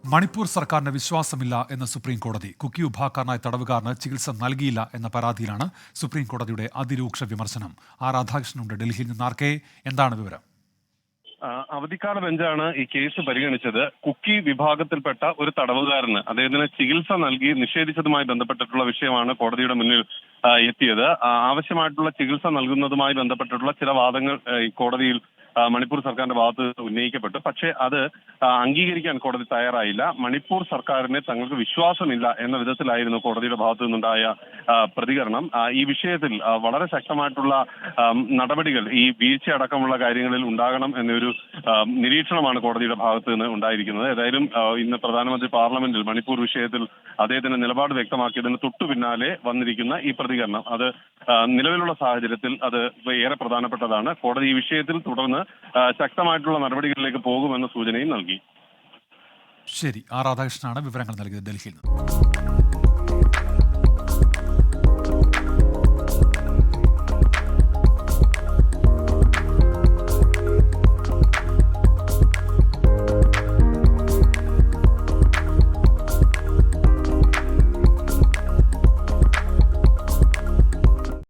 മണിപ്പൂർ സർക്കാരിന് വിശ്വാസമില്ല എന്ന് സുപ്രീം കോടതി. കുക്കി വിഭാഗക്കാരനായ തടവുകാരന് ചികിത്സ നൽകിയില്ല എന്ന പരാതിയിലാണ് സുപ്രീം കോടതിയുടെ അതിരൂക്ഷ വിമർശനം. ആർ രാധാകൃഷ്ണനുണ്ട് ഡൽഹിയിൽ നിന്ന്. ആർക്കെ, എന്താണ് വിവരം? അവധിക്കാല ബെഞ്ചാണ് ഈ കേസ് പരിഗണിച്ചത്. കുക്കി വിഭാഗത്തിൽപ്പെട്ട ഒരു തടവുകാരന് അദ്ദേഹത്തിന് ചികിത്സ നൽകി നിഷേധിച്ചതുമായി ബന്ധപ്പെട്ടിട്ടുള്ള വിഷയമാണ് കോടതിയുടെ മുന്നിൽ എത്തിയത്. ആവശ്യമായിട്ടുള്ള ചികിത്സ നൽകുന്നതുമായി ബന്ധപ്പെട്ടിട്ടുള്ള ചില വാദങ്ങൾ ഈ കോടതിയിൽ മണിപ്പൂർ സർക്കാരിന്റെ ഭാഗത്ത് ഉന്നയിക്കപ്പെട്ടു. പക്ഷേ അത് അംഗീകരിക്കാൻ കോടതി തയ്യാറായില്ല. മണിപ്പൂർ സർക്കാരിനെ തങ്ങൾക്ക് വിശ്വാസമില്ല എന്ന വിധത്തിലായിരുന്നു കോടതിയുടെ ഭാഗത്തു നിന്നുണ്ടായ പ്രതികരണം. ഈ വിഷയത്തിൽ വളരെ ശക്തമായിട്ടുള്ള നടപടികൾ ഈ വീഴ്ച അടക്കമുള്ള കാര്യങ്ങളിൽ ഉണ്ടാകണം എന്നൊരു നിരീക്ഷണമാണ് കോടതിയുടെ ഭാഗത്ത് നിന്ന് ഉണ്ടായിരിക്കുന്നത്. ഏതായാലും ഇന്ന് പ്രധാനമന്ത്രി പാർലമെന്റിൽ മണിപ്പൂർ വിഷയത്തിൽ അദ്ദേഹത്തിന്റെ നിലപാട് വ്യക്തമാക്കിയതിന് തൊട്ടു പിന്നാലെ വന്നിരിക്കുന്ന ഈ പ്രതികരണം അത് നിലവിലുള്ള സാഹചര്യത്തിൽ അത് ഏറെ പ്രധാനപ്പെട്ടതാണ്. കോടതി ഈ വിഷയത്തിൽ തുടർന്ന് ശക്തമായിട്ടുള്ള നടപടികളിലേക്ക് പോകുമെന്ന സൂചനയും നൽകി. ശരി, ആർ രാധാകൃഷ്ണനാണ് വിവരങ്ങൾ നൽകിയത് ഡൽഹിയിൽ നിന്ന്.